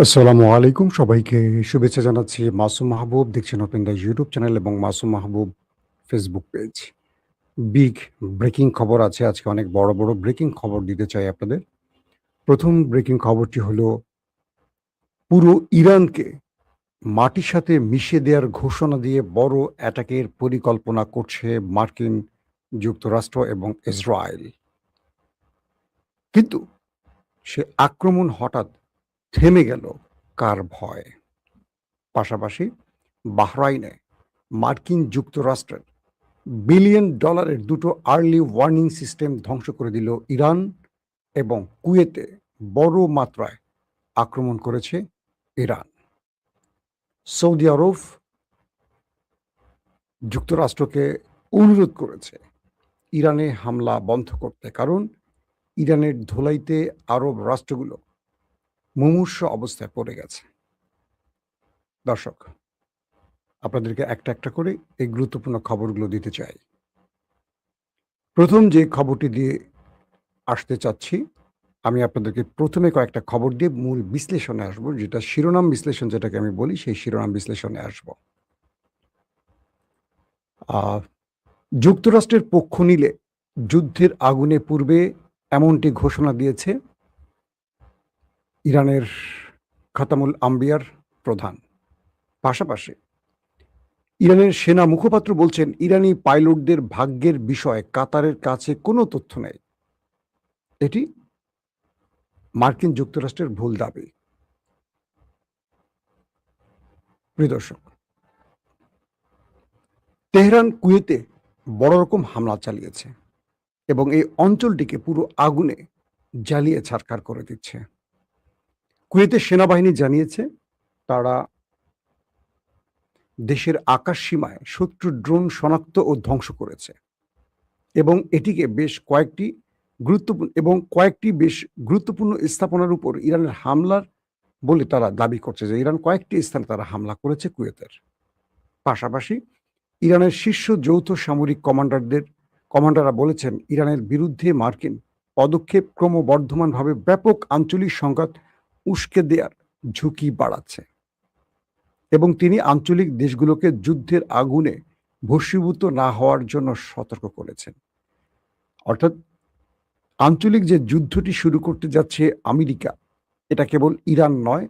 আসসালামু আলাইকুম। সবাইকে শুভেচ্ছা জানাচ্ছি। মাসুম মাহবুব দেখছেন ওপেন দ্য ইউটিউব চ্যানেল এবং মাসুম মাহবুব ফেসবুক পেজ। বিগ ব্রেকিং খবর আছে আজকে অনেক বড়, বড় ব্রেকিং খবর দিতে চাই আপনাদের। ১ম ব্রেকিং খবরটি হলো পুরো ইরানকে মাটির সাথে মিশিয়ে দেওয়ার ঘোষণা দিয়ে বড় অ্যাটাকের পরিকল্পনা করছে মার্কিন যুক্তরাষ্ট্র এবং ইসরায়েল। কিন্তু সে আক্রমণ হঠাৎ থেমে গেল কার ভয়ে? পাশাপাশি বাহরাইনে মার্কিন যুক্তরাষ্ট্রের বিলিয়ন ডলারের দুটো আর্লি ওয়ার্নিং সিস্টেম ধ্বংস করে দিল ইরান এবং কুয়েতে বড় মাত্রায় আক্রমণ করেছে ইরান। সৌদি আরব যুক্তরাষ্ট্রকে অনুরোধ করেছে ইরানে হামলা বন্ধ করতে, কারণ ইরানের ধোলাইতে আরব রাষ্ট্রগুলো মুমূর্ষ অবস্থায় পড়ে গেছে। দর্শক, আপনাদেরকে একটা একটা করে এই গুরুত্বপূর্ণ খবরগুলো দিতে চাই। প্রথম যে খবরটি দিয়ে আসতে চাচ্ছি, আমি আপনাদেরকে প্রথমে কয়েকটা খবর দিয়ে মূল বিশ্লেষণে আসবো, যেটা শিরোনাম বিশ্লেষণ যেটাকে আমি বলি, সেই শিরোনাম বিশ্লেষণে আসবো। যুক্তরাষ্ট্রের পক্ষ নিলে যুদ্ধের আগুনে পূর্বে এমনটি ঘোষণা দিয়েছে ইরানের খাতামুল আম্বিয়ার প্রধান। পাশাপাশি ইরানের সেনা মুখপাত্র বলছেন ইরানি পাইলটদের ভাগ্যের বিষয়ে কাতারের কাছে কোনো তথ্য নেই। এটি মার্কিন যুক্তরাষ্ট্রের ভুল দাবি। প্রিয় দর্শক, তেহরান কুয়েতে বড় রকম হামলা চালিয়েছে এবং এই অঞ্চলটিকে পুরো আগুনে জ্বালিয়ে ছারখার করে দিচ্ছে। কুয়েতের সেনাবাহিনী জানিয়েছে তারা দেশের আকাশ সীমায় শত্রুর ড্রোন শনাক্ত ও ধ্বংস করেছে এবং এটিকে বেশ গুরুত্বপূর্ণ স্থাপনার উপর ইরানের হামলার বলে তারা দাবি করছে যে ইরান কয়েকটি স্থানে তারা হামলা করেছে কুয়েতের। পাশাপাশি ইরানের শীর্ষ যৌথ সামরিক কমান্ডাররা বলেছেন ইরানের বিরুদ্ধে মার্কিন পদক্ষেপ ক্রমবর্ধমানভাবে ব্যাপক আঞ্চলিক সংঘাত উস্কে দেওয়ার ঝুঁকি বাড়াচ্ছে এবং তিনি আঞ্চলিক দেশগুলোকে যুদ্ধের আগুনে ভস্মীভূত না হওয়ার জন্য সতর্ক করেছেন। অর্থাৎ আঞ্চলিক যে যুদ্ধটি শুরু করতে যাচ্ছে আমেরিকা, এটা কেবল ইরান নয়,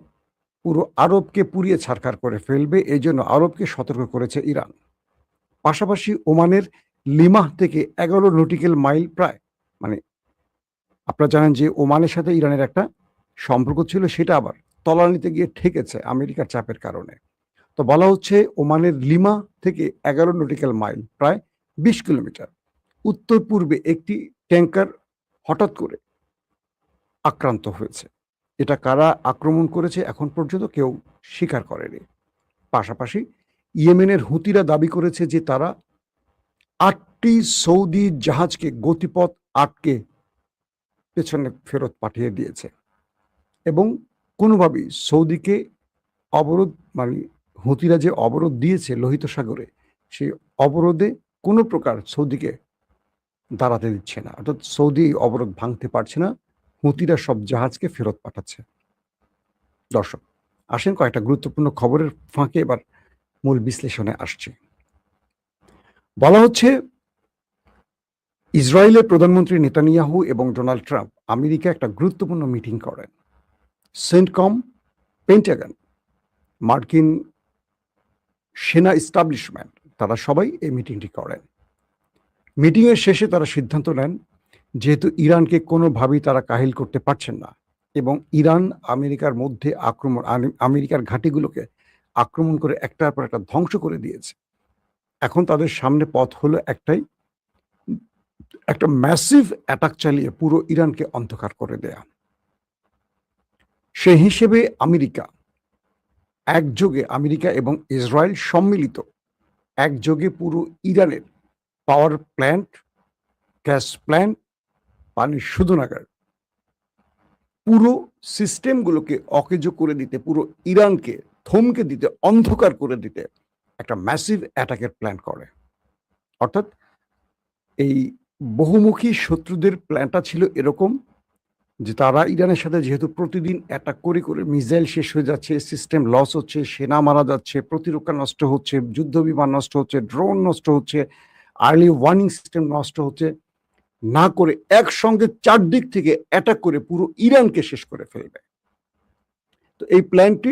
পুরো আরবকে পুড়িয়ে ছারখার করে ফেলবে, এই জন্য আরবকে সতর্ক করেছে ইরান। পাশাপাশি ওমানের লিমাহ থেকে ১১ নটিক্যাল মাইল প্রায়, মানে আপনারা জানেন যে ওমানের সাথে ইরানের একটা সম্পর্ক ছিল, সেটা আবার তলানিতে গিয়ে ঠেকেছে আমেরিকার চাপের কারণে। তো বলা হচ্ছে ওমানের লিমা থেকে ১১ নটিক্যাল মাইল প্রায় ২০ কিলোমিটার উত্তর পূর্বে একটি ট্যাঙ্কার হঠাৎ করে আক্রান্ত হয়েছে। এটা কারা আক্রমণ করেছে এখন পর্যন্ত কেউ স্বীকার করেনি। পাশাপাশি ইয়েমেনের হুতিরা দাবি করেছে যে তারা ৮টি সৌদি জাহাজকে গতিপথ আটকে পেছনে ফেরত পাঠিয়ে দিয়েছে এবং কোনোভাবেই সৌদিকে অবরোধ, মানে হুতিরা যে অবরোধ দিয়েছে লোহিত সাগরে, সেই অবরোধে কোনো প্রকার সৌদিকে দাঁড়াতে দিচ্ছে না। অর্থাৎ সৌদি অবরোধ ভাঙতে পারছে না, হুতিরা সব জাহাজকে ফেরত পাঠাচ্ছে। দর্শক, আসেন কয়েকটা গুরুত্বপূর্ণ খবরের ফাঁকে এবার মূল বিশ্লেষণে আসছে। বলা হচ্ছে ইসরায়েলের প্রধানমন্ত্রী নেতানিয়াহু এবং ডোনাল্ড ট্রাম্প আমেরিকা একটা গুরুত্বপূর্ণ মিটিং করেন। সেন্টকম, পেন্টাগন, মার্কিন সেনা এস্টাবলিশমেন্ট, তারা সবাই এই মিটিংটি করেন। মিটিংয়ের শেষে তারা সিদ্ধান্ত নেন যেহেতু ইরানকে কোনোভাবেই তারা কাহিল করতে পারছেন না এবং ইরান আমেরিকার মধ্যে আমেরিকার ঘাঁটিগুলোকে আক্রমণ করে একটার পর একটা ধ্বংস করে দিয়েছে, এখন তাদের সামনে পথ হলো একটাই, একটা ম্যাসিভ অ্যাটাক চালিয়ে পুরো ইরানকে অন্ধকার করে দেয়া। সেই হিসেবে আমেরিকা এবং ইসরায়েল সম্মিলিত একযোগে পুরো ইরানের পাওয়ার প্ল্যান্ট, গ্যাস প্ল্যান্ট, পানির শোধনাগার, পুরো সিস্টেমগুলোকে অকেজো করে দিতে, পুরো ইরানকে থমকে দিতে, অন্ধকার করে দিতে একটা ম্যাসিভ অ্যাটাকের প্ল্যান করে। অর্থাৎ এই বহুমুখী শত্রুদের প্ল্যানটা ছিল এরকম যে তারা ইরানের সাথে যেহেতু প্রতিদিন অ্যাটাক করে করে মিসাইল শেষ হয়ে যাচ্ছে, সিস্টেম লস হচ্ছে, সেনা মারা যাচ্ছে, প্রতিরক্ষা নষ্ট হচ্ছে, যুদ্ধ বিমান নষ্ট হচ্ছে, ড্রোন নষ্ট হচ্ছে, আর্লি ওয়ার্নিং সিস্টেম নষ্ট হচ্ছে, না করে একসঙ্গে চারদিক থেকে অ্যাটাক করে পুরো ইরানকে শেষ করে ফেলবে। তো এই প্ল্যানটি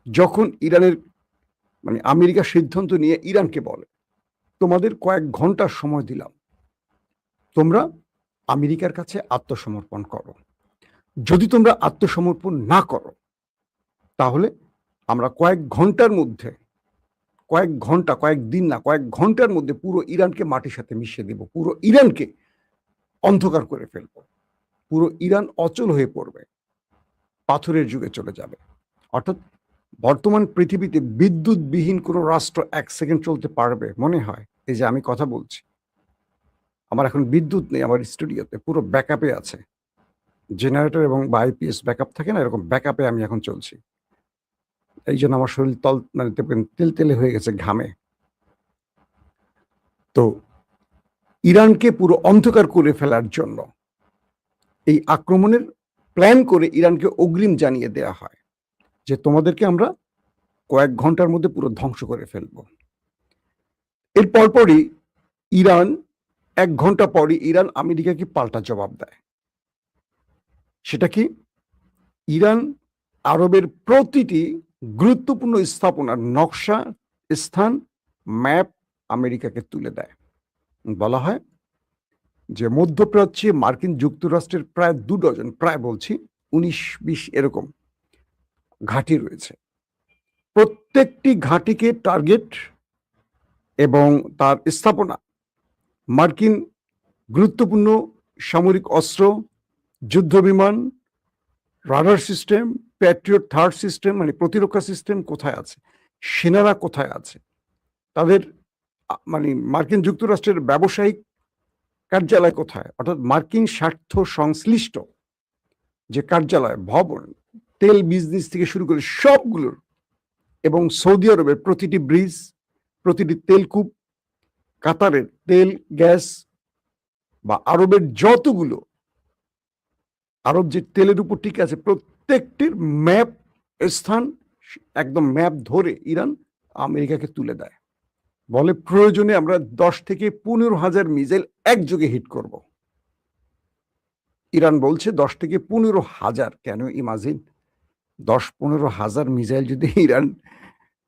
যখন ইরানের মানে আমেরিকা সিদ্ধান্ত নিয়ে ইরানকে বলে, তোমাদের কয়েক ঘন্টার সময় দিলাম, তোমরা আমেরিকার কাছে আত্মসমর্পণ করো। যদি তোমরা আত্মসমর্পণ না করো তাহলে আমরা কয়েক ঘন্টার মধ্যে, কয়েক দিন না, কয়েক ঘন্টার মধ্যে পুরো ইরানকে মাটির সাথে মিশিয়ে দেব, পুরো ইরানকে অন্ধকার করে ফেলবো, পুরো ইরান অচল হয়ে পড়বে, পাথরের যুগে চলে যাবে। অর্থাৎ বর্তমান পৃথিবীতে বিদ্যুৎবিহীন কোনো রাষ্ট্র 1 সেকেন্ড চলতে পারবে মনে হয়? এই যে আমি কথা বলছি, আমার এখন বিদ্যুৎ নেই, আমার স্টুডিওতে পুরো ব্যাকআপে আছে, জেনারেটর এবং বা আইপিএস ব্যাকআপ থাকে না, এরকম ব্যাকআপে আমি এখন চলছি। এই জন্য আমার শরীর মানে তেলতেলে হয়ে গেছে ঘামে। তো ইরানকে পুরো অন্ধকার করে ফেলার জন্য এই আক্রমণের প্ল্যান করে ইরানকে অগ্রিম জানিয়ে দেয়া হয় যে তোমাদেরকে আমরা কয়েক ঘন্টার মধ্যে পুরো ধ্বংস করে ফেলব। এর পরপরই ইরান 1 ঘন্টা পরই ইরান আমেরিকাকে পাল্টা জবাব দেয়। সেটা কি? ইরান আরবের প্রতিটি গুরুত্বপূর্ণ স্থাপনার নকশা, স্থান, ম্যাপ আমেরিকাকে তুলে দেয়। বলা হয় যে মধ্যপ্রাচ্যে মার্কিন যুক্তরাষ্ট্রের প্রায় 2 ডজন, প্রায় বলছি 19-20 এরকম ঘাঁটি রয়েছে। প্রত্যেকটি ঘাঁটিকে টার্গেট এবং তার স্থাপনা মার্কিন গুরুত্বপূর্ণ সামরিক অস্ত্র, যুদ্ধ বিমান, radar system, Patriot third system মানে প্রতিরক্ষা সিস্টেম কোথায় আছে, সেনারা কোথায় আছে, তাদের মানে মার্কিন যুক্তরাষ্ট্রের ব্যবসায়িক কার্যালয় কোথায়, অর্থাৎ মার্কিন স্বার্থ সংশ্লিষ্ট যে কার্যালয়, ভবন, তেল বিজনেস থেকে শুরু করে সবগুলোর, এবং সৌদি আরবের প্রতিটি ব্রিজ, প্রতিটি তেলকূপ, কাতারের তেল গ্যাস বা আরবের যতগুলো আরব যে তেলের উপর টিকে আছে প্রত্যেকটির ম্যাপ, স্থান, একদম ম্যাপ ধরে ইরান আমেরিকাকে তুলে দেয়। বলে প্রয়োজনে আমরা 10 থেকে 15,000 মিসাইল একযোগে হিট করব। ইরান বলছে 10 থেকে 15,000। কেন? ইমাজিন 10-15,000 মিসাইল যদি ইরান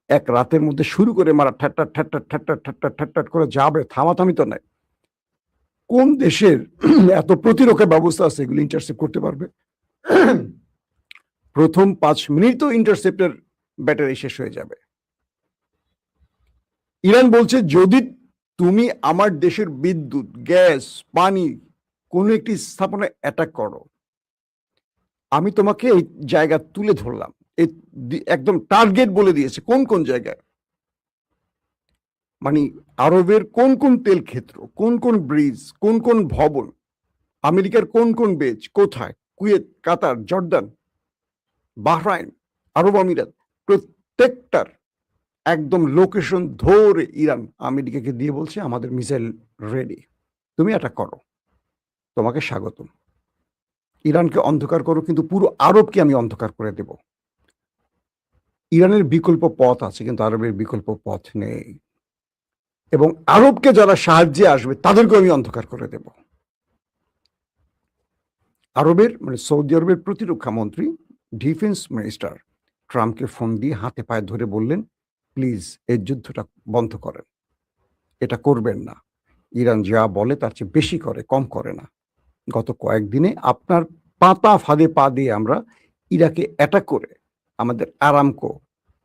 এক রাতের মধ্যে শুরু করে মারা, ঠাট্টাট ঠাট্টাট ঠাট্টাট ঠাট্টাট ঠাট্টাট করে যাবে, থামাথামি তো নাই। কোন দেশের এত প্রতিরক্ষা ব্যবস্থা আছে এগুলো ইন্টারসেপ্ট করতে পারবে? প্রথম 5 মিনিট তো ইন্টারসেপ্টের ব্যাটারি শেষ হয়ে যাবে। ইরান বলছে যদি তুমি আমার দেশের বিদ্যুৎ, গ্যাস, পানি কোন একটি স্থাপনায় অ্যাটাক করো, আমি তোমাকে এই জায়গা তুলে ধরলাম। একদম টার্গেট বলে দিয়েছে কোন কোন জায়গায়, মানে আরবের কোন কোন তেল ক্ষেত্র, কোন কোন ব্রিজ, কোন কোন ভবন, আমেরিকার কোন কোন বেজ কোথায়, কুয়েত, কাতার, জর্দান, বাহরাইন, আরব আমিরাত, প্রত্যেকটার একদম লোকেশন ধরে ইরান আমেরিকাকে দিয়ে বলছে আমাদের মিসাইল রেডি, তুমি এটা করো, তোমাকে স্বাগতম। ইরানকে অন্ধকার করো, কিন্তু পুরো আরবকে আমি অন্ধকার করে দেব। ইরানের বিকল্প পথ আছে, কিন্তু আরবের বিকল্প পথ নেই, এবং আরবকে যারা সাহায্যে আসবে তাদেরকে আমি অন্ধকার করে দেব। আরবের মানে সৌদি আরবের প্রতিরক্ষা মন্ত্রী, ডিফেন্স মিনিস্টার ট্রাম্পকে ফোন দিয়ে হাতে পায়ে ধরে বললেন, প্লিজ এই যুদ্ধটা বন্ধ করেন, এটা করবেন না। ইরান যা বলে তার চেয়ে বেশি করে, কম করে না। গত কয়েকদিনে আপনার পাতা ফাঁদে পা দিয়ে আমরা ইরাকে অ্যাটাক করে আমাদের আরামকো,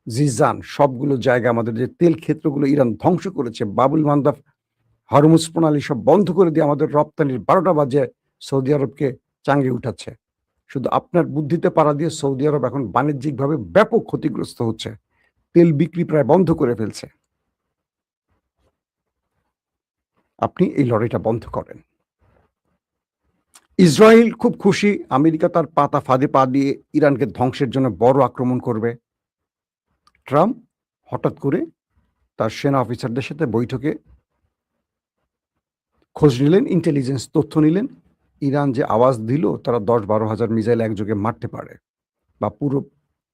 জিজান সবগুলো জায়গা, আমাদের যে তেল ক্ষেত্রগুলো ইরান ধ্বংস করেছে, বাবুল মান্দাব, হরমুজ প্রণালী সব বন্ধ করে দিয়ে আমাদের রপ্তানির 12টা বাজে সৌদি আরবকে চাঙ্গে উঠাচ্ছে। শুধু আপনার বুদ্ধিতে পাড়া দিয়ে সৌদি আরব এখন বাণিজ্যিকভাবে ব্যাপক ক্ষতিগ্রস্ত হচ্ছে, তেল বিক্রি প্রায় বন্ধ করে ফেলছে। আপনি এই লড়াইটা বন্ধ করেন। ইসরায়েল খুব খুশি, আমেরিকা তার পাতা ফাঁদে পা দিয়ে ইরানকে ধ্বংসের জন্য বড় আক্রমণ করবে। ট্রাম্প হঠাৎ করে তার সেনা অফিসারদের সাথে বৈঠকে খোঁজ নিলেন, ইন্টেলিজেন্স তথ্য নিলেন, ইরান যে আওয়াজ দিল তারা ১০-১২ হাজার মিসাইল একযোগে মারতে পারে বা পুরো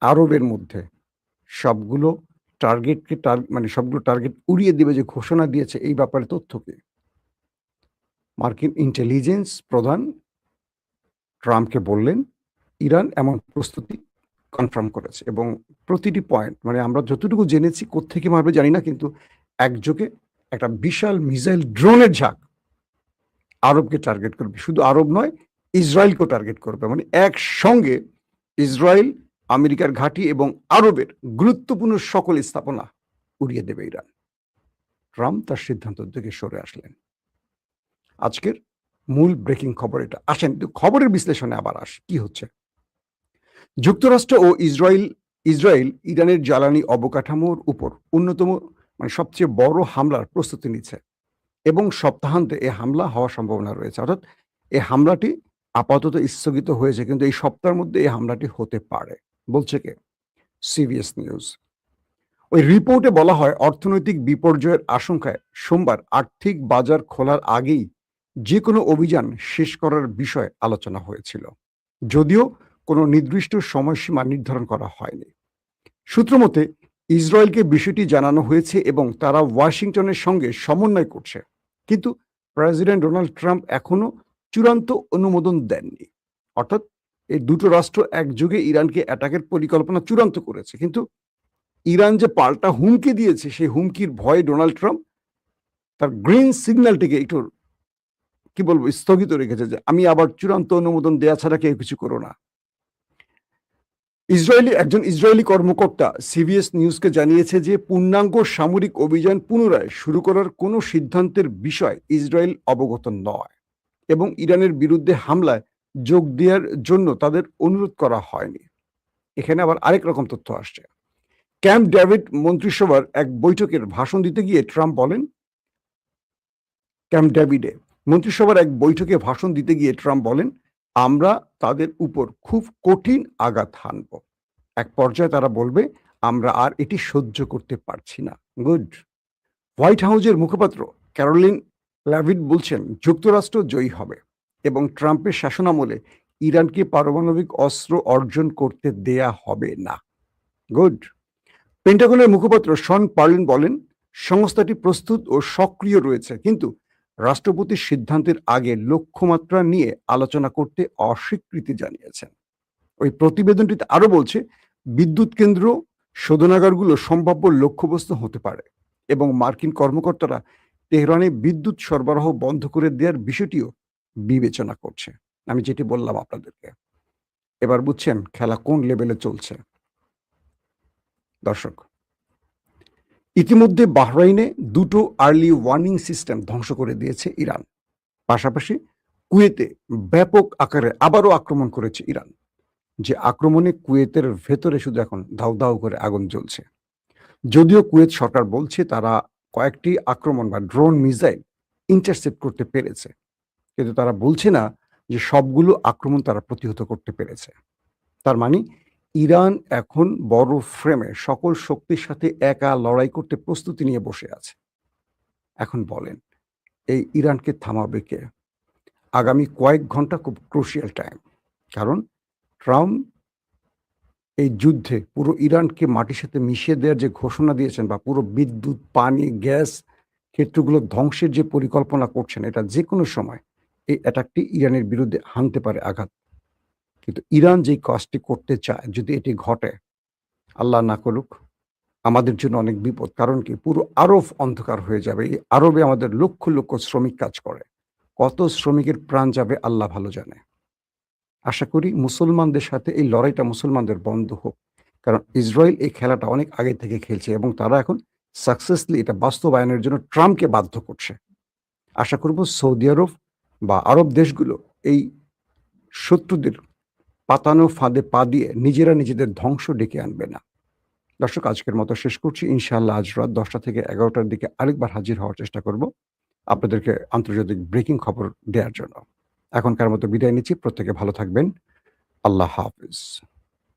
আরবের মধ্যে সবগুলো মানে সবগুলো টার্গেট উড়িয়ে দিবে যে ঘোষণা দিয়েছে, এই ব্যাপারে তথ্য কি? মার্কিন ইন্টেলিজেন্স প্রধান ট্রাম্পকে বললেন ইরান এমন প্রস্তুতি কনফার্ম করেছে এবং প্রতিটি পয়েন্ট মানে আমরা যতটুকু জেনেছি কোত্থেকে মারবে জানি না, কিন্তু একযোগে একটা বিশাল মিসাইল ড্রোনের ঝাঁক আরবকে টার্গেট করবে। শুধু আরব নয়, ইসরায়েলকেও টার্গেট করবে। মানে একসঙ্গে ইসরায়েল, আমেরিকার ঘাঁটি এবং আরবের গুরুত্বপূর্ণ সকল স্থাপনা উড়িয়ে দেবে ইরান। ট্রাম্প তার সিদ্ধান্ত থেকে সরে আসলেন। আজকের মূল ব্রেকিং খবর এটা। আসেন খবরের বিশ্লেষণে আবার কি হচ্ছে। যুক্তরাষ্ট্র ও ইসরায়েল ইরানের জ্বালানি অবকাঠামোর উপর অন্যতম মানে সবচেয়ে বড় হামলার প্রস্তুতি নিচ্ছে এবং সপ্তাহান্তে এই হামলা হওয়ার সম্ভাবনা রয়েছে। অর্থাৎ এই হামলাটি আপাতত স্থগিত হয়েছে, কিন্তু এই সপ্তাহের মধ্যে এই হামলাটি হতে পারে, বলছে কে? CBS news. ওই রিপোর্টে বলা হয় অর্থনৈতিক বিপর্যয়ের আশঙ্কায় সোমবার আর্থিক বাজার খোলার আগেই যে কোনো অভিযান শেষ করার বিষয়ে আলোচনা হয়েছিল, যদিও কোনো নির্দিষ্ট সময়সীমা নির্ধারণ করা হয়নি। সূত্রমতে ইসরায়েলকে বিষয়টি জানানো হয়েছে এবং তারা ওয়াশিংটনের সঙ্গে সমন্বয় করছে, কিন্তু প্রেসিডেন্ট ডোনাল্ড ট্রাম্প এখনো চূড়ান্ত অনুমোদন দেননি। অর্থাৎ এই দুটো রাষ্ট্র একযোগে ইরানকে অ্যাটাকের পরিকল্পনা চূড়ান্ত করেছে, কিন্তু ইরান যে পাল্টা হুমকি দিয়েছে সেই হুমকির ভয়ে ডোনাল্ড ট্রাম্প তার গ্রিন সিগন্যালটিকে একটু কি বলবো স্থগিত রেখেছে, যে আমি আবার চূড়ান্ত অনুমোদন দেওয়া ছাড়া কেউ কিছু করো না। একজন ইসরায়েলি কর্মকর্তা সিবিএস নিউজকে জানিয়েছে যে পূর্ণাঙ্গ সামরিক অভিযান পুনরায় শুরু করার কোনো সিদ্ধান্তের বিষয় ইসরায়েল অবগত নয় এবং ইরানের বিরুদ্ধে হামলায় যোগ দেওয়ার জন্য তাদের অনুরোধ করা হয়নি। এখানে আবার আরেক রকম তথ্য আসছে। ক্যাম্প ডেভিড মন্ত্রিসভার এক বৈঠকের ভাষণ দিতে গিয়ে ট্রাম্প বলেন, ক্যাম্প ডেভিডে মন্ত্রিসভার এক বৈঠকে ভাষণ দিতে গিয়ে ট্রাম্প বলেন, আমরা তাদের উপর খুব কঠিন আঘাত হানব। এক পর্যায়ে তারা বলবে আমরা আর এটি সহ্য করতে পারছি না। গুড। হোয়াইট হাউসের মুখপাত্র ক্যারোলিন ল্যাভিট বলছেন যুক্তরাষ্ট্র জয়ী হবে এবং ট্রাম্পের শাসনামলে ইরানকে পারমাণবিক অস্ত্র অর্জন করতে দেয়া হবে না। গুড। পেন্টাগনের মুখপাত্র শন পার্লিন বলেন সংস্থাটি প্রস্তুত ও সক্রিয় রয়েছে, কিন্তু রাষ্ট্রপতির সিদ্ধান্তের আগে লক্ষ্যমাত্রা নিয়ে আলোচনা করতে অস্বীকৃতি জানিয়েছেন। ওই প্রতিবেদনটিতে আরো বলছে বিদ্যুৎ কেন্দ্র, শোধনাগারগুলো সম্ভাব্য লক্ষ্যবস্তু হতে পারে এবং মার্কিন কর্মকর্তারা তেহরানে বিদ্যুৎ সরবরাহ বন্ধ করে দেওয়ার বিষয়টিও বিবেচনা করছে। আমি যেটি বললাম আপনাদেরকে, এবার বুঝছেন খেলা কোন লেভেলে চলছে। দর্শক, ইতিমধ্যে বাহরাইনে দুটো আর্লি ওয়ার্নিং সিস্টেম ধ্বংস করে দিয়েছে ইরান। পাশাপাশি কুয়েতে ব্যাপক আকারে আবারও আক্রমণ করেছে ইরান, যে আক্রমণে কুয়েতের ভেতরে শুধু এখন দাউ দাউ করে আগুন জ্বলছে। যদিও কুয়েত সরকার বলছে তারা কয়েকটি আক্রমণ বা ড্রোন মিসাইল ইন্টারসেপ্ট করতে পেরেছে, কিন্তু তারা বলছে না যে সবগুলো আক্রমণ তারা প্রতিহত করতে পেরেছে। তার মানে ইরান এখন বড় ফ্রেমে সকল শক্তির সাথে একা লড়াই করতে প্রস্তুতি নিয়ে বসে আছে। এখন বলেন এই ইরানকে থামাবে কে? আগামী কয়েক ঘন্টা খুব ক্রুশিয়াল টাইম, কারণ ট্রাম্প এই যুদ্ধে পুরো ইরানকে মাটির সাথে মিশিয়ে দেওয়ার যে ঘোষণা দিয়েছেন বা পুরো বিদ্যুৎ, পানি, গ্যাস ক্ষেত্রগুলো ধ্বংসের যে পরিকল্পনা করছেন, এটা যে কোনো সময় এই অ্যাটাকটি ইরানের বিরুদ্ধে হানতে পারে আঘাত। কিন্তু ইরান যেই কাজটি করতে চায় যদি এটি ঘটে, আল্লাহ না করুক, আমাদের জন্য অনেক বিপদ। কারণ কি পুরো আরব অন্ধকার হয়ে যাবে। এই আরবে আমাদের লক্ষ লক্ষ শ্রমিক কাজ করে, কত শ্রমিকের প্রাণ যাবে আল্লাহ ভালো জানে। আশা করি মুসলমানদের সাথে এই লড়াইটা মুসলমানদের বন্ধ হোক, কারণ ইসরায়েল এই খেলাটা অনেক আগে থেকে খেলছে এবং তারা এখন সাকসেসলি এটা বাস্তবায়নের জন্য ট্রাম্পকে বাধ্য করছে। আশা করব সৌদি আরব বা আরব দেশগুলো এই শত্রুদের পাতানো ফাঁদে পা দিয়ে নিজেরা নিজেদের ধ্বংস ডেকে আনবে না। দর্শক, আজকের মতো শেষ করছি। ইনশাআল্লাহ আজ রাত 10টা থেকে 11টার দিকে আরেকবার হাজির হওয়ার চেষ্টা করব আপনাদেরকে আন্তর্জাতিক ব্রেকিং খবর দেওয়ার জন্য। এখনকার মতো বিদায় নিচ্ছি। প্রত্যেকে ভালো থাকবেন। আল্লাহ হাফিজ।